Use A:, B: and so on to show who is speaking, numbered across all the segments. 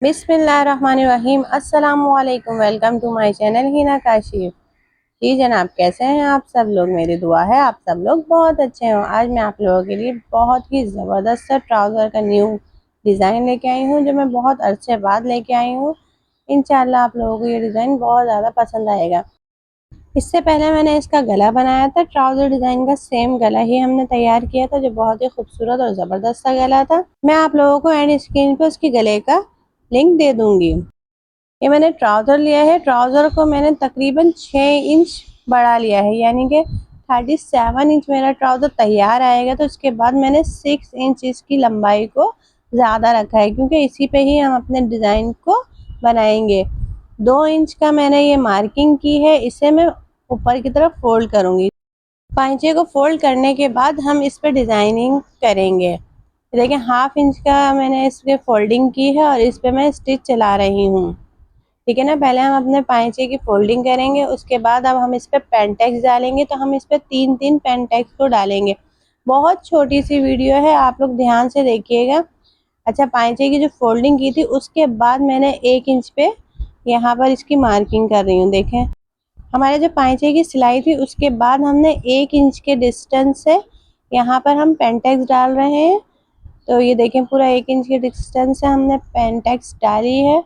A: बिस्मिल्लाहिर्रहमानिर्रहीम। अस्सलामुअलैकुम। Welcome to my channel Hina Kashif. जी जनाब, कैसे हैं आप सब लोग? मेरी दुआ है आप सब लोग बहुत अच्छे हो। आज मैं आप लोगों के लिए बहुत ही ज़बरदस्त सा ट्राउज़र का न्यू डिज़ाइन लेके आई हूँ, जो मैं बहुत अरसे बाद लेके आई हूँ। इंशाल्लाह आप लोगों को ये डिज़ाइन बहुत ज़्यादा पसंद आएगा। इससे पहले मैंने इसका गला बनाया था, ट्राउज़र डिज़ाइन का सेम गला ही हमने तैयार किया था, जो बहुत ही खूबसूरत और ज़बरदस्त सा गला था। मैं आप लोगों को एंड स्क्रीन पे उसके गले का लिंक दे दूंगी। ये मैंने ट्राउज़र लिया है। ट्राउज़र को मैंने तकरीबन 6 इंच बढ़ा लिया है, यानी कि 37 इंच मेरा ट्राउज़र तैयार आएगा। तो इसके बाद मैंने 6 इंच इसकी लंबाई को ज़्यादा रखा है, क्योंकि इसी पे ही हम अपने डिज़ाइन को बनाएंगे। 2 इंच का मैंने ये मार्किंग की है, इसे मैं ऊपर की तरफ फोल्ड करूँगी। पाइचे को फोल्ड करने के बाद हम इस पे डिज़ाइनिंग करेंगे। देखिए 1/2 इंच का मैंने इस पे फोल्डिंग की है और इस पे मैं स्टिच चला रही हूँ। ठीक है ना। पहले हम अपने पाइचे की फोल्डिंग करेंगे, उसके बाद अब हम इस पे पेंटेक्स डालेंगे। तो हम इस पे 3-3 पेंटेक्स को डालेंगे। बहुत छोटी सी वीडियो है, आप लोग ध्यान से देखिएगा। अच्छा, पाइचे की जो फोल्डिंग की थी उसके बाद मैंने 1 इंच पे यहाँ पर इसकी मार्किंग कर रही हूँ। देखें, हमारे जो पाइचे की सिलाई थी उसके बाद हमने 1 इंच के डिस्टेंस से यहाँ पर हम पेंटेक्स डाल रहे हैं। तो ये देखें, पूरा 1 इंच के डिस्टेंस से हमने पेंटेक्स डाली है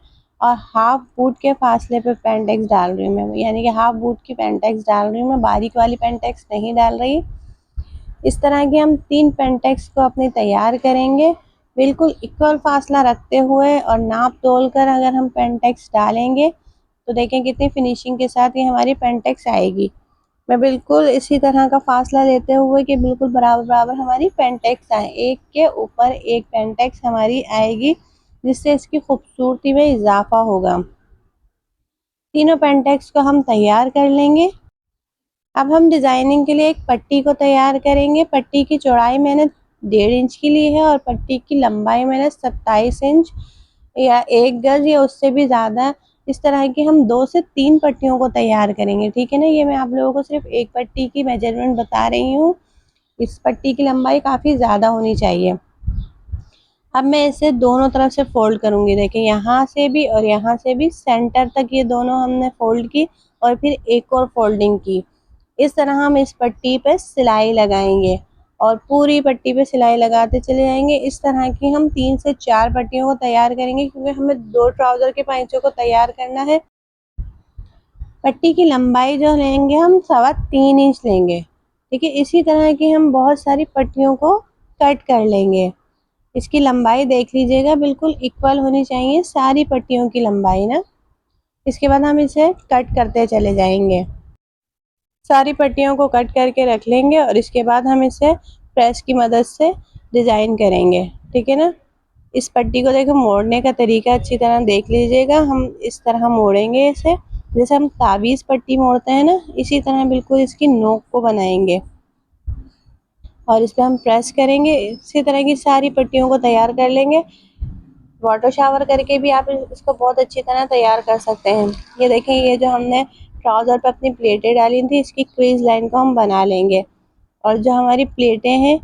A: और हाफ बूट के फासले पे पेंटेक्स डाल रही हूँ मैं, यानी कि हाफ बूट की पेंटेक्स डाल रही हूँ मैं, बारीक वाली पेंटेक्स नहीं डाल रही। इस तरह की हम 3 पेंटेक्स को अपनी तैयार करेंगे, बिल्कुल इक्वल फासला रखते हुए, और नाप तोल कर अगर हम पेंटेक्स डालेंगे तो देखें कितनी फिनिशिंग के साथ ये हमारी पेंटेक्स आएगी। मैं बिल्कुल इसी तरह का फासला लेते हुए कि बिल्कुल बराबर बराबर हमारी पेंटेक्स आए, एक के ऊपर एक पेंटेक्स हमारी आएगी, जिससे इसकी खूबसूरती में इजाफा होगा। तीनों पेंटेक्स को हम तैयार कर लेंगे। अब हम डिज़ाइनिंग के लिए एक पट्टी को तैयार करेंगे। पट्टी की चौड़ाई मैंने 1.5 इंच की ली है और पट्टी की लंबाई मैंने 27 इंच या 1 गज या उससे भी ज़्यादा। इस तरह की हम 2 से 3 पट्टियों को तैयार करेंगे। ठीक है ना। ये मैं आप लोगों को सिर्फ एक पट्टी की मेजरमेंट बता रही हूँ। इस पट्टी की लंबाई काफ़ी ज़्यादा होनी चाहिए। अब मैं इसे दोनों तरफ से फोल्ड करूंगी। देखिए, यहाँ से भी और यहाँ से भी सेंटर तक ये दोनों हमने फोल्ड की और फिर एक और फोल्डिंग की। इस तरह हम इस पट्टी पे सिलाई लगाएंगे और पूरी पट्टी पे सिलाई लगाते चले जाएंगे। इस तरह की हम 3 से 4 पट्टियों को तैयार करेंगे, क्योंकि हमें 2 ट्राउज़र के पाइचों को तैयार करना है। पट्टी की लंबाई जो लेंगे हम 3.25 इंच लेंगे। ठीक है। इसी तरह की हम बहुत सारी पट्टियों को कट कर लेंगे। इसकी लंबाई देख लीजिएगा, बिल्कुल इक्वल होनी चाहिए सारी पट्टियों की लंबाई ना। इसके बाद हम इसे कट करते चले जाएंगे। सारी पट्टियों को कट करके रख लेंगे और इसके बाद हम इसे प्रेस की मदद से डिज़ाइन करेंगे। ठीक है ना। इस पट्टी को देखो, मोड़ने का तरीका अच्छी तरह देख लीजिएगा। हम इस तरह मोड़ेंगे इसे, जैसे हम ताबीज़ पट्टी मोड़ते हैं ना, इसी तरह बिल्कुल इसकी नोक को बनाएंगे और इस पर हम प्रेस करेंगे। इसी तरह की सारी पट्टियों को तैयार कर लेंगे। वाटर शावर करके भी आप इसको बहुत अच्छी तरह तैयार कर सकते हैं। ये देखें, ये जो हमने ट्राउज़र पर अपनी प्लेटें डाली थी, इसकी क्रीज लाइन को हम बना लेंगे। और जो हमारी प्लेटें हैं,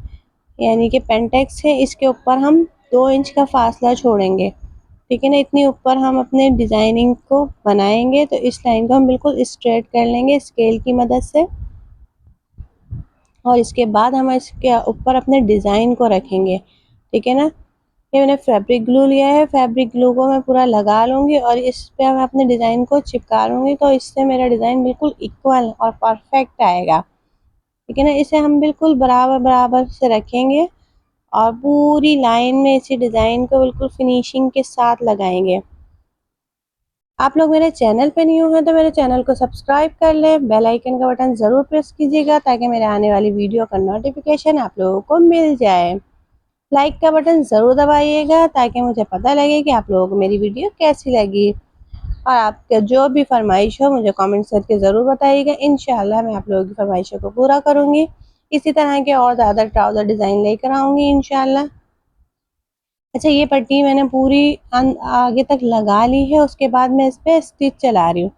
A: यानी कि पेंटेक्स है, इसके ऊपर हम 2 इंच का फासला छोड़ेंगे। ठीक है ना। इतनी ऊपर हम अपने डिज़ाइनिंग को बनाएंगे। तो इस लाइन को हम बिल्कुल स्ट्रेट कर लेंगे स्केल की मदद से, और इसके बाद हम इसके ऊपर अपने डिज़ाइन को रखेंगे। ठीक है ना। ये मैंने फैब्रिक ग्लू लिया है, फैब्रिक ग्लू को मैं पूरा लगा लूँगी और इस पे मैं अपने डिज़ाइन को चिपका लूँगी। तो इससे मेरा डिज़ाइन बिल्कुल इक्वल और परफेक्ट आएगा। ठीक है ना। इसे हम बिल्कुल बराबर बराबर से रखेंगे और पूरी लाइन में इसी डिज़ाइन को बिल्कुल फिनिशिंग के साथ लगाएंगे। आप लोग मेरे चैनल पे न्यू हैं तो मेरे चैनल को सब्सक्राइब कर लें, बेल आइकन का बटन ज़रूर प्रेस कीजिएगा, ताकि मेरे आने वाली वीडियो का नोटिफिकेशन आप लोगों को मिल जाए। लाइक का बटन ज़रूर दबाइएगा, ताकि मुझे पता लगे कि आप लोगों को मेरी वीडियो कैसी लगी। और आपका जो भी फरमाइश हो मुझे कमेंट करके ज़रूर बताइएगा। इंशाल्लाह मैं आप लोगों की फरमाइशों को पूरा करूँगी। इसी तरह के और ज़्यादा ट्राउज़र डिज़ाइन लेकर आऊँगी इंशाल्लाह। अच्छा, ये पट्टी मैंने पूरी आगे तक लगा ली है। उसके बाद मैं इस पर स्टिच चला रही हूँ।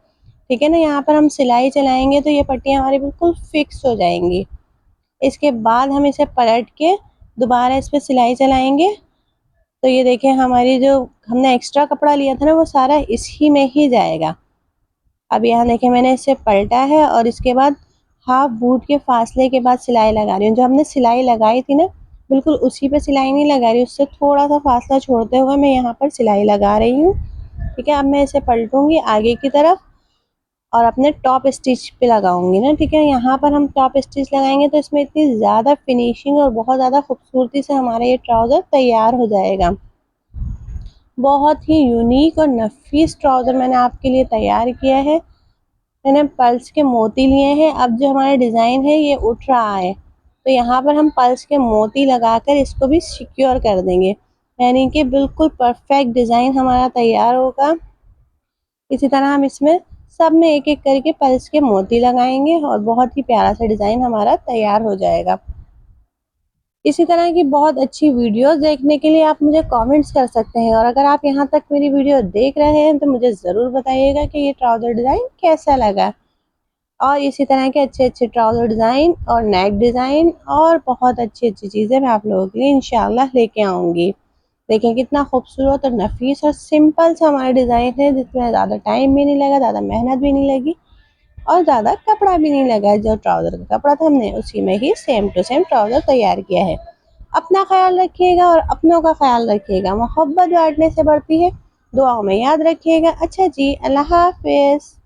A: ठीक है ना। यहाँ पर हम सिलाई चलाएंगे तो ये पट्टियाँ हमारी बिल्कुल फिक्स हो जाएंगी। इसके बाद हम इसे पलट के दोबारा इस पर सिलाई चलाएंगे। तो ये देखें, हमारी जो हमने एक्स्ट्रा कपड़ा लिया था ना वो सारा इसी में ही जाएगा। अब यहाँ देखिए मैंने इसे पलटा है और इसके बाद हाफ बूट के फासले के बाद सिलाई लगा रही हूँ। जो हमने सिलाई लगाई थी ना बिल्कुल उसी पे सिलाई नहीं लगा रही, उससे थोड़ा सा फासला छोड़ते हुए मैं यहाँ पर सिलाई लगा रही हूँ। ठीक है, अब मैं इसे पलटूंगी आगे की तरफ और अपने टॉप स्टिच पे लगाऊंगी ना। ठीक है, यहाँ पर हम टॉप स्टिच लगाएंगे तो इसमें इतनी ज़्यादा फिनिशिंग और बहुत ज़्यादा खूबसूरती से हमारा ये ट्राउज़र तैयार हो जाएगा। बहुत ही यूनिक और नफीस ट्राउज़र मैंने आपके लिए तैयार किया है। मैंने पर्ल्स के मोती लिए हैं। अब जो हमारा डिज़ाइन है ये उठ रहा है तो यहाँ पर हम पर्ल्स के मोती लगाकर इसको भी सिक्योर कर देंगे, यानी कि बिल्कुल परफेक्ट डिज़ाइन हमारा तैयार होगा। इसी तरह हम इसमें सब में एक एक करके पर्ल्स के मोती लगाएंगे और बहुत ही प्यारा सा डिज़ाइन हमारा तैयार हो जाएगा। इसी तरह की बहुत अच्छी वीडियोस देखने के लिए आप मुझे कमेंट्स कर सकते हैं और अगर आप यहाँ तक मेरी वीडियो देख रहे हैं तो मुझे ज़रूर बताइएगा कि ये ट्राउज़र डिज़ाइन कैसा लगा। और इसी तरह के अच्छे-अच्छे ट्राउज़र डिज़ाइन और नेक डिज़ाइन और बहुत अच्छी-अच्छी चीज़ें मैं आप लोगों के लिए इंशाल्लाह लेके आऊँगी। देखिए कितना खूबसूरत और नफीस और सिंपल सा हमारा डिज़ाइन है जिसमें ज़्यादा टाइम भी नहीं लगा, ज़्यादा मेहनत भी नहीं लगी और ज़्यादा कपड़ा भी नहीं लगा। जो ट्राउज़र का कपड़ा था हमने उसी में ही सेम टू सेम ट्राउज़र तैयार किया है। अपना ख्याल रखिएगा और अपनों का ख्याल रखिएगा। मोहब्बत बाँटने से बढ़ती है। दुआओं में याद रखिएगा। अच्छा जी, अल्लाह हाफ़िज़।